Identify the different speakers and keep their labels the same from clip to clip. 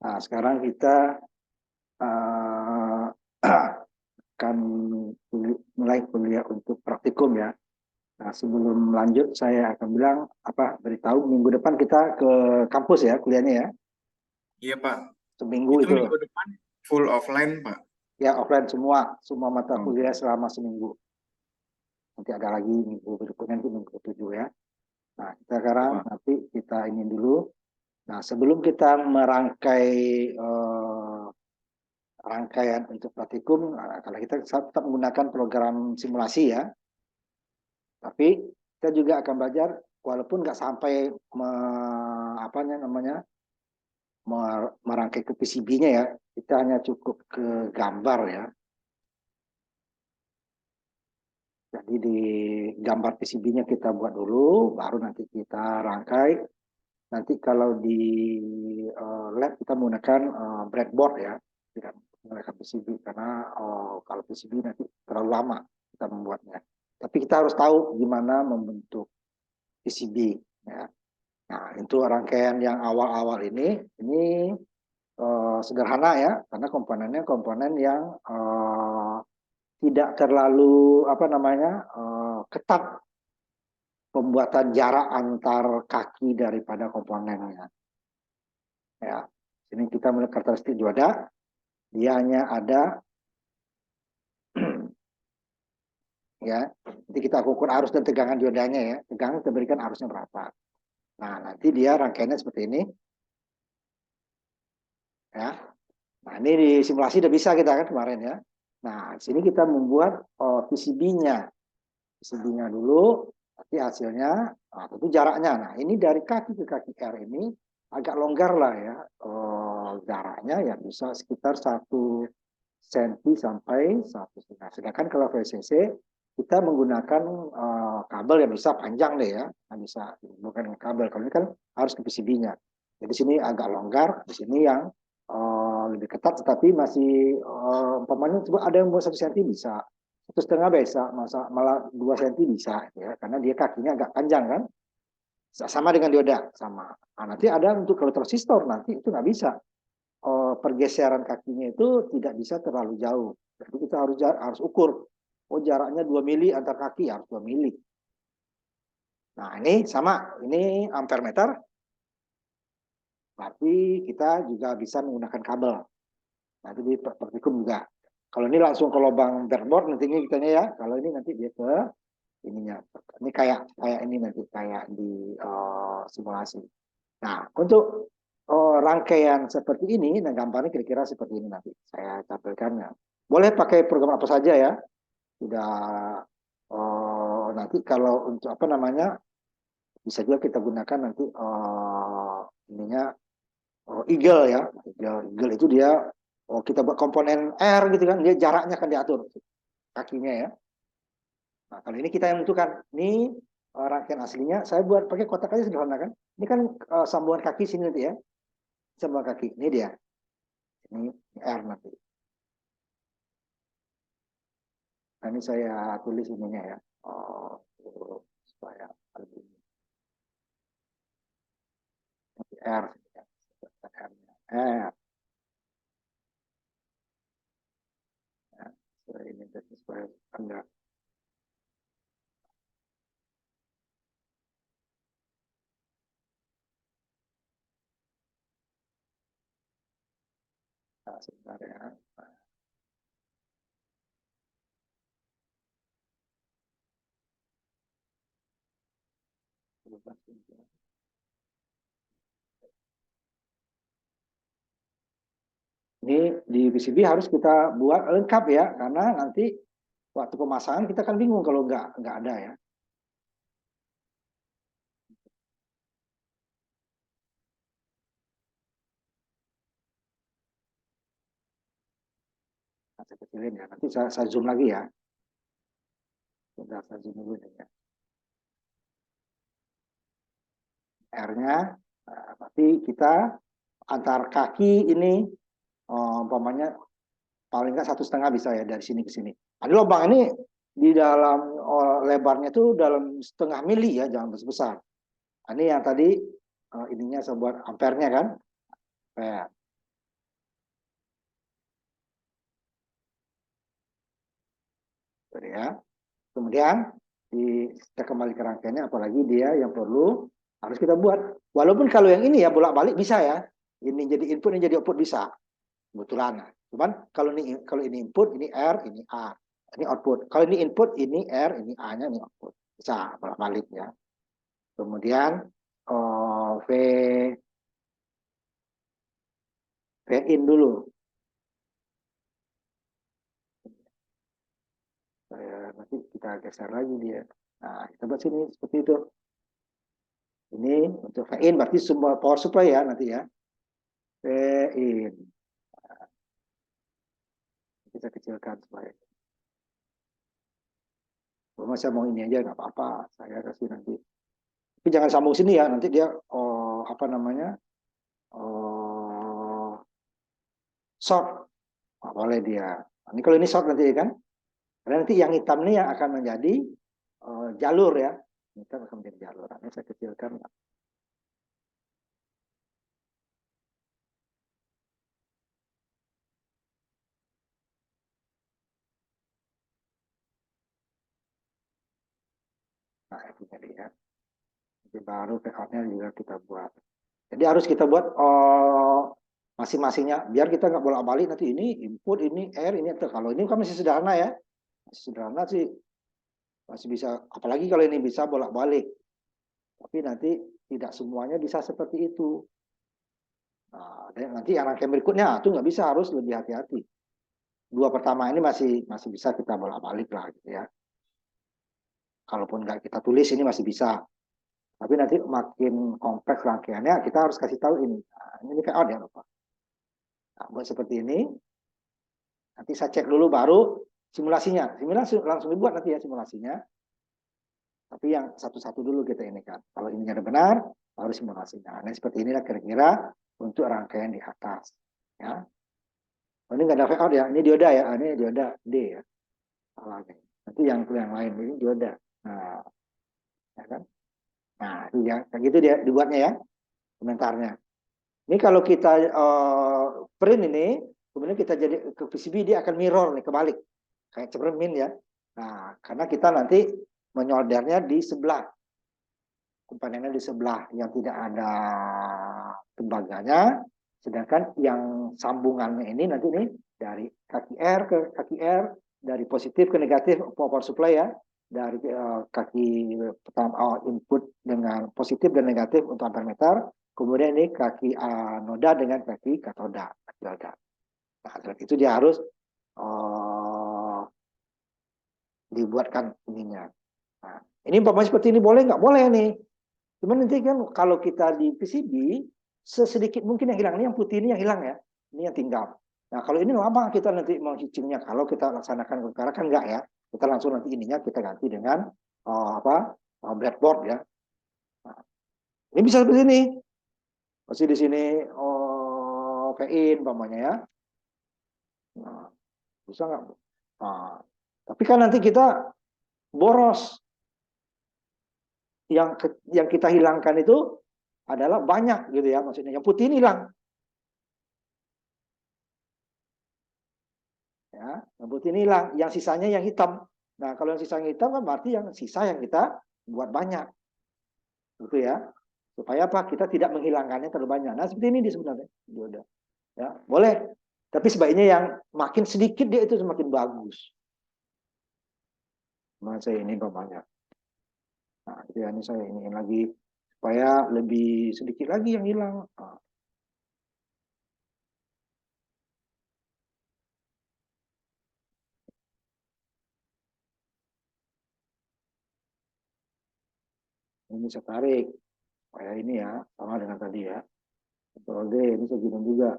Speaker 1: Nah, sekarang kita uh, akan mulai kuliah untuk praktikum ya. Nah, sebelum lanjut saya akan bilang beritahu minggu depan kita ke kampus ya kuliahnya ya.
Speaker 2: Iya, Pak.
Speaker 1: Seminggu
Speaker 2: Itu
Speaker 1: itu.
Speaker 2: minggu depan full offline, Pak.
Speaker 1: Ya offline semua mata
Speaker 2: Oh,
Speaker 1: kuliah selama seminggu. Nanti ada lagi minggu berikutnya itu minggu ke-7 ya. Nah, kita
Speaker 2: gitu,
Speaker 1: sekarang
Speaker 2: Pak.
Speaker 1: nanti kita ini dulu. Nah, sebelum kita merangkai rangkaian untuk praktikum, kalau kita tetap menggunakan program simulasi ya, tapi kita juga akan belajar walaupun nggak sampai namanya merangkai ke PCB-nya ya, kita hanya cukup ke gambar ya. Jadi di gambar PCB-nya kita buat dulu, baru nanti kita rangkai. Nanti kalau di lab kita menggunakan breadboard ya, tidak menggunakan PCB karena kalau PCB nanti terlalu lama kita membuatnya. Tapi kita harus tahu gimana membentuk PCB ya. Nah, itu rangkaian yang awal-awal ini sederhana ya, karena komponennya komponen yang tidak terlalu ketat pembuatan jarak antar kaki daripada komponennya. Ya, sini kita melihat karakteristik dioda, dia hanya ada ya. Nanti kita ukur arus dan tegangan diodanya ya. Tegangan kita berikan arusnya berapa. Nah, nanti dia rangkaiannya seperti ini ya. Nah, ini di simulasi udah bisa kita kan kemarin ya. Nah, di sini kita membuat PCB-nya. PCB-nya dulu, nanti hasilnya, tentu jaraknya. Nah, ini dari kaki ke kaki R ini agak longgar lah ya. Jaraknya ya bisa sekitar 1 cm sampai 1,5 cm. Sedangkan kalau VCC kita menggunakan kabel yang bisa panjang deh ya. Nah, bisa bukan kabel. Kalau ini kan harus ke PCB-nya. Jadi sini agak longgar, di sini yang lebih ketat, tetapi masih umpamanya ada yang buat 1 cm bisa, 1,5 bisa, malah 2 cm bisa, ya, karena dia kakinya agak panjang kan, sama dengan dioda sama. Nah, nanti ada untuk kalau transistor nanti itu nggak bisa, pergeseran kakinya itu tidak bisa terlalu jauh, jadi kita harus ukur, jaraknya 2 mili antar kaki harus 2 mili. Nah ini sama, ini ampere meter, tapi kita juga bisa menggunakan kabel. Nanti di praktikum juga. Kalau ini langsung ke lubang breadboard nanti ini kitanya ya. Kalau ini nanti dia ke ininya. Ini kayak ini nanti kayak di simulasi. Nah, untuk rangkaian seperti ini, nah gambarnya kira-kira seperti ini nanti saya tampilkan ya. Boleh pakai program apa saja ya. Sudah nanti kalau untuk bisa juga kita gunakan nanti ininya Eagle ya. Eagle itu dia kita buat komponen R gitu kan, dia jaraknya akan diatur kakinya ya. Nah, kalau ini kita yang menentukan. Ini rangkaian aslinya saya buat pakai kotak aja sederhana kan. Ini kan sambungan kaki sini nanti ya. Sambungan kaki. Ini dia. Ini R nanti. Nah, ini saya tulis ininya ya. Supaya lebih R. R. Ya, ini supaya enggak. Nah, sebentar ya. Ini di PCB harus kita buat lengkap ya, karena nanti waktu pemasangan kita kan bingung kalau nggak ada ya. Nah, saya kecilin ya, nanti saya zoom lagi ya. Sudah saya zoom dulu ya. R-nya, tapi kita antar kaki ini, umpamanya paling nggak 1,5 bisa ya dari sini ke sini. Ada lubang ini di dalam lebarnya itu dalam 0,5 mili ya, jangan besar. Ini yang tadi ininya saya buat ampernya kan. Ampere. Gitu ya. Kemudian kita kembali ke rangkaiannya, apalagi dia yang perlu harus kita buat. Walaupun kalau yang ini ya bolak-balik bisa ya. Ini jadi input, ini jadi output bisa. Kebetulan. Cuman kalau ini input, ini R, ini A. Ini output. Kalau ini input, ini R, ini A-nya, ini output. Bisa bolak-balik ya. Kemudian V in dulu. Nanti kita geser lagi dia. Nah, kita buat sini seperti itu. Ini untuk V in berarti semua power supply ya nanti ya. V in. Kita kecilkan supaya. Kalau saya mau ini aja nggak apa-apa. Saya kasih nanti. Tapi jangan sambung sini ya. Nanti dia apa namanya? Short. Nggak boleh dia. Ini kalau ini short nanti kan. Karena nanti yang hitam ini yang akan menjadi jalur ya. Ini kan akan menjadi jalur. Ini saya kecilkan. Nah, itu tadi ya. Jadi baru layoutnya juga kita buat. Jadi harus kita buat masing-masingnya. Biar kita nggak bolak-balik nanti ini input, ini R, ini itu. Kalau ini kan masih sederhana ya. Masih sederhana sih. Masih bisa. Apalagi kalau ini bisa bolak-balik. Tapi nanti tidak semuanya bisa seperti itu. Nah, dan nanti yang rangkaian berikutnya itu nggak bisa, harus lebih hati-hati. Dua pertama ini masih bisa kita bolak-balik lah gitu ya. Kalaupun nggak kita tulis ini masih bisa. Tapi nanti makin kompleks rangkaiannya kita harus kasih tahu ini. Nah, ini layout ya Bapak. Nah, buat seperti ini. Nanti saya cek dulu baru simulasinya. Simulasi langsung dibuat nanti ya simulasinya. Tapi yang satu-satu dulu kita ini kan. Kalau ini ada benar, baru simulasinya. Nah, seperti inilah kira-kira untuk rangkaian di atas. Ya. Oh, ini nggak ada layout ya. Ini dioda ya. Ini dioda D ya. Salahnya. Nanti yang lain ini dioda. Nah, ya kan? Nah, itu ya, kayak gitu dia dibuatnya ya komentarnya. Ini kalau kita print ini, kemudian kita jadi ke PCB dia akan mirror nih kebalik kayak cermin ya. Nah, karena kita nanti menyoldernya di sebelah, komponennya di sebelah yang tidak ada tembaganya, sedangkan yang sambungannya ini nanti nih dari kaki R ke kaki R, dari positif ke negatif power supply ya, dari kaki pertama input dengan positif dan negatif untuk ampermeter, kemudian ini kaki anoda dengan kaki katoda. Nah, itu dia harus dibuatkan ininya. Nah, ini umpamanya seperti ini boleh nggak? Boleh nih. Cuman nanti kan kalau kita di PCB, sesedikit mungkin yang hilang. Ini yang putih ini yang hilang ya. Ini yang tinggal. Nah, kalau ini lama kita nanti mau hitchingnya. Kalau kita laksanakan karena kan enggak ya. Kita langsung nanti ininya kita ganti dengan breadboard ya. Nah, ini bisa seperti ini. Masih di sini V-in umpamanya ya. Nah, bisa nggak? Nah, tapi kan nanti kita boros. Yang kita hilangkan itu adalah banyak gitu ya maksudnya. Yang putih ini hilang. Ya, yang putih ini hilang, yang sisanya yang hitam. Nah, kalau yang sisanya hitam kan berarti yang sisa yang kita buat banyak. Gitu ya. Supaya apa? Kita tidak menghilangkannya terlalu banyak. Nah, seperti ini di sebenarnya. Ya, boleh. Tapi sebaiknya yang makin sedikit dia itu semakin bagus. Masa ini banyak. Nah, ya, ini saya ini lagi supaya lebih sedikit lagi yang hilang. Nah, ini saya tarik. Supaya ini ya, sama dengan tadi ya. Ctrl D, ini saya gini juga.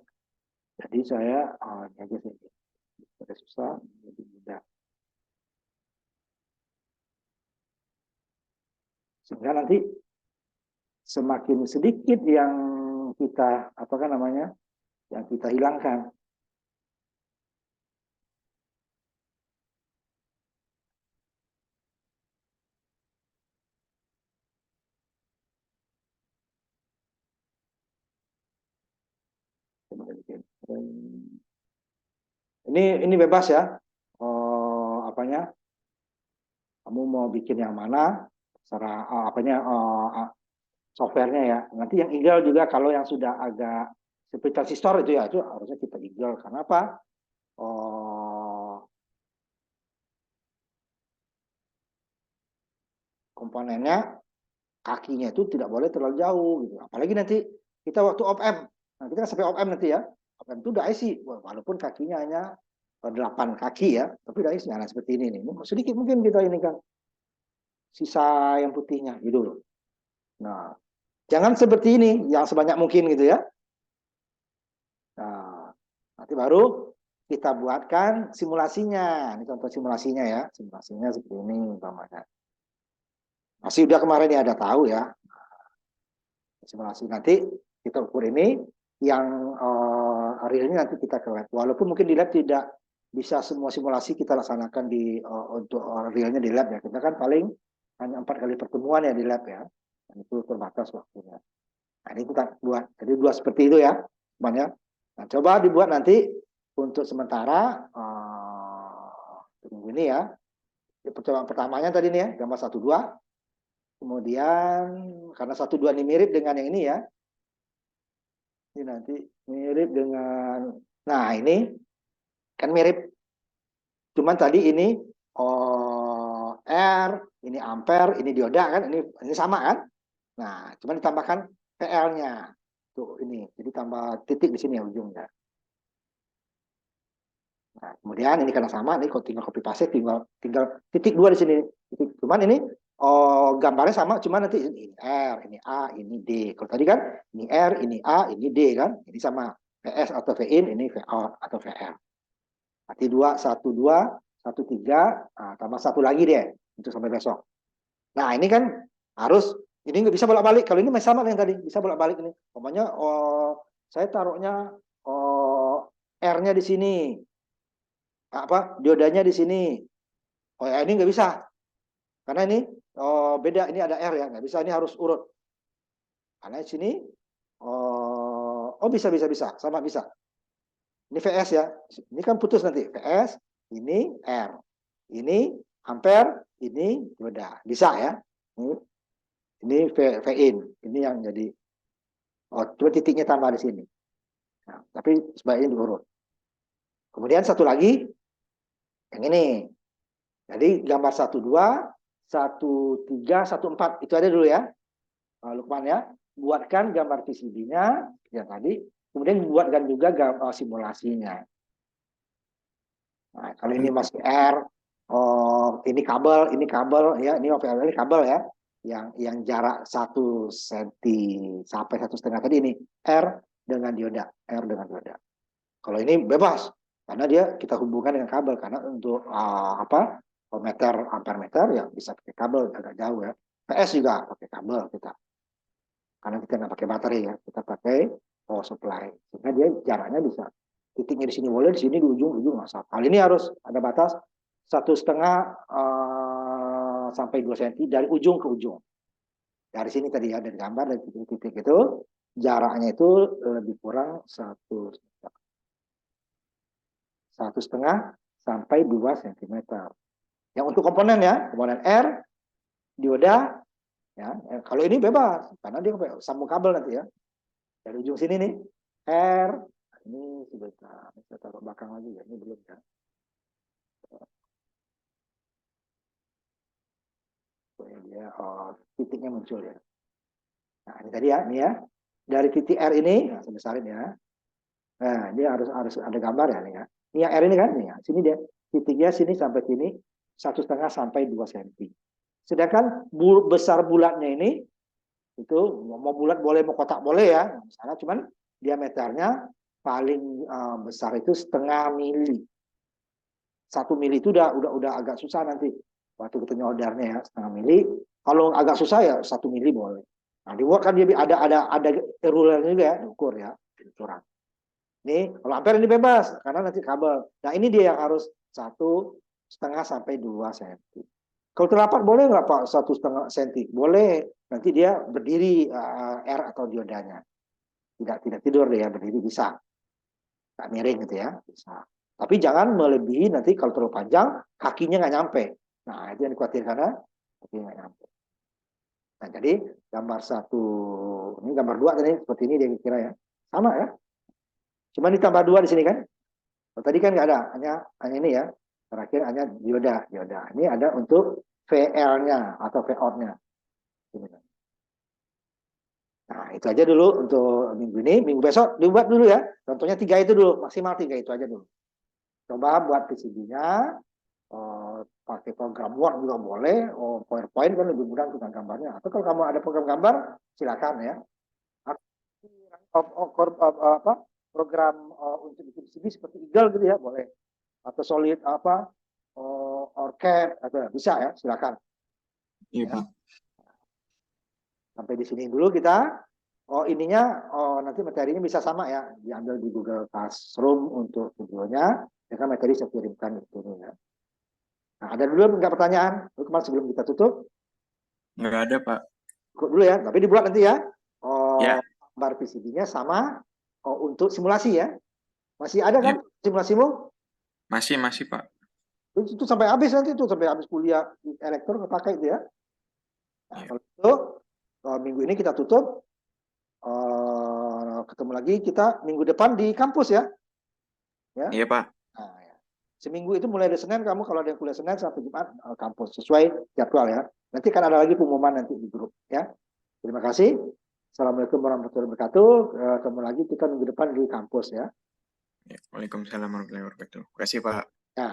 Speaker 1: Jadi saya, ini aja sih. Ada susah, lebih mudah. Sehingga nanti semakin sedikit yang kita, apakah namanya, yang kita hilangkan. Ini bebas ya, apanya, Kamu mau bikin yang mana, secara softwarenya ya. Nanti yang eagle juga kalau yang sudah agak seperti transistor itu ya, itu harusnya kita eagle. Karena apa? Komponennya, kakinya itu tidak boleh terlalu jauh gitu. Apalagi nanti kita waktu op-amp. Nah, kita kan sampai op-amp nanti ya. Op-amp itu udah IC, walaupun kakinya hanya 8 kaki ya, tapi udah IC. Nah, seperti ini nih. Sedikit mungkin kita ini kan sisa yang putihnya gitu loh. Nah, jangan seperti ini, yang sebanyak mungkin gitu ya. Nah, nanti baru kita buatkan simulasinya. Ini contoh simulasinya ya. Simulasinya seperti ini umpamanya. Masih udah kemarin ya ada tahu ya. Simulasi nanti kita ukur ini yang realnya nanti kita ke lab. Walaupun mungkin di lab tidak bisa semua simulasi kita laksanakan di untuk realnya di lab ya. Kita kan paling hanya 4 kali pertemuan ya di lab ya. Dan itu terbatas waktunya. Nah, ini kita buat. Jadi dua seperti itu ya. Semuanya. Nah, coba dibuat nanti untuk sementara tunggu ini ya. Percobaan pertamanya tadi nih ya, gambar 1, 2. Kemudian karena 1, 2 ini mirip dengan yang ini ya. Ini nanti mirip dengan, nah ini kan mirip. Cuman tadi ini R, ini ampere, ini dioda kan, ini sama kan. Nah, cuman ditambahkan PL-nya. Tuh ini, jadi tambah titik di sini ya ujungnya. Nah, kemudian ini karena sama, ini tinggal copy paste, tinggal titik 2 di sini. Cuman ini gambarnya sama, cuman nanti ini R, ini A, ini D. Kalau tadi kan ini R, ini A, ini D kan. Ini sama VS atau VIN, ini VO atau VR. Nanti 2, 1, 2, 1, 3, nah, tambah 1 lagi deh untuk sampai besok. Nah, ini kan harus, ini nggak bisa bolak-balik. Kalau ini masih sama yang tadi, bisa bolak-balik ini. Pokoknya saya taruhnya R-nya di sini. Apa diodanya di sini. Oh ya, ini nggak bisa karena ini beda, ini ada R ya, nggak bisa, ini harus urut karena di sini bisa sama bisa. Ini VS ya, ini kan putus nanti VS, ini R, ini ampere, ini dioda, bisa ya. Ini VIN, ini yang jadi coba titiknya tambah di sini. Nah, tapi sebaiknya diurut. Kemudian satu lagi yang ini. Jadi gambar 1, 2, 1, 3, 1, 4 itu ada dulu ya, Lukman ya. Buatkan gambar PCB-nya yang tadi, kemudian buatkan juga simulasinya. Nah, kalau ini masih R, ini kabel ya, ini kabel ya, yang jarak 1 cm sampai 1,5 tadi ini R dengan dioda, R dengan dioda. Kalau ini bebas, karena dia kita hubungkan dengan kabel, karena untuk meter ampere meter ya bisa pakai kabel agak jauh ya. PS juga pakai kabel kita, karena kita nggak pakai baterai ya, kita pakai power supply, sehingga dia jaraknya bisa titiknya di sini boleh, di sini di ujung masalah. Kali ini harus ada batas 1,5 sampai 2 cm dari ujung ke ujung. Dari sini tadi ya, dari gambar dari titik-titik itu jaraknya itu lebih kurang 1,5 sampai 2 cm. Yang untuk komponen ya, komponen R, dioda, ya. Kalau ini bebas, karena dia sambung kabel nanti ya. Dari ujung sini nih, R, ini sudah kita taruh belakang lagi ya, ini belum ya. Dia titiknya muncul ya. Nah ini tadi ya, ini ya. Dari titik R ini, nah, saya besarin ya. Nah ini harus ada gambar ya nih ya. Ini yang R ini kan, nih ya. Sini dia, titiknya sini sampai sini 1,5 sampai 2 cm. Sedangkan besar bulatnya ini itu mau bulat boleh, mau kotak boleh ya. Misalnya cuman diameternya paling besar itu 0,5 mili. 1 mili itu udah agak susah nanti waktu kita nyoldernya ya, 0,5 mili. Kalau agak susah ya 1 mili boleh. Nah dibuat kan dia ada rulernya juga ya, diukur ya, ukuran. Ini kalau ampere ini bebas karena nanti kabel. Nah ini dia yang harus 1,5 sampai 2 cm. Kalau terlapat boleh nggak Pak 1,5 cm? Boleh. Nanti dia berdiri R atau diodanya. Tidak tidur dia, berdiri bisa. Nggak miring gitu ya, bisa. Tapi jangan melebihi nanti kalau terlalu panjang kakinya nggak nyampe. Nah, itu yang dikhawatirkan ya, tapi nggak nyampe. Nah, jadi gambar satu, ini gambar dua tadi seperti ini dia kira ya, sama ya. Cuma ditambah dua di sini kan. Oh, tadi kan nggak ada, hanya ini ya. Terakhir hanya dioda, dioda. Ini ada untuk VL-nya atau VOUT-nya. Nah, itu aja dulu untuk minggu ini. Minggu besok dibuat dulu ya. Contohnya 3 itu dulu, maksimal 3 itu aja dulu. Coba buat PCB-nya, pakai program Word juga boleh, PowerPoint kan lebih mudah tentang gambarnya. Atau kalau kamu ada program gambar, silakan ya. Apa program untuk bikin PCB seperti Eagle gitu ya, boleh. Atau Solid apa, OrCAD, atau bisa ya, silakan.
Speaker 2: Iya,
Speaker 1: Ya.
Speaker 2: Pak.
Speaker 1: Sampai di sini dulu kita. Nanti materinya bisa sama ya, diambil di Google Classroom untuk videonya, ya kan materi saya kirimkan itu ya. Nah, ada dulu nggak pertanyaan? Kemarin sebelum kita tutup,
Speaker 2: Nggak ada, Pak.
Speaker 1: ikut dulu ya, tapi dibuat nanti ya.
Speaker 2: Ya,
Speaker 1: Gambar PCB-nya sama untuk simulasi ya. Masih ada
Speaker 2: ya.
Speaker 1: kan simulasimu?
Speaker 2: Masih, Pak.
Speaker 1: Itu sampai habis nanti itu, sampai habis kuliah elektro pakai itu ya. Nah,
Speaker 2: Iya.
Speaker 1: kalau itu minggu ini kita tutup. Ketemu lagi kita minggu depan di kampus ya.
Speaker 2: Iya, Pak.
Speaker 1: Nah, ya. Seminggu itu mulai dari Senin, kamu kalau ada yang kuliah Senin sampai Jumat kampus sesuai jadwal ya. Nanti kan ada lagi pengumuman nanti di grup ya. Terima kasih. Assalamualaikum warahmatullahi wabarakatuh. Ketemu lagi kita minggu depan di kampus ya.
Speaker 2: Ya. Waalaikumsalam warahmatullahi wabarakatuh. Terima kasih, Pak.
Speaker 1: Nah,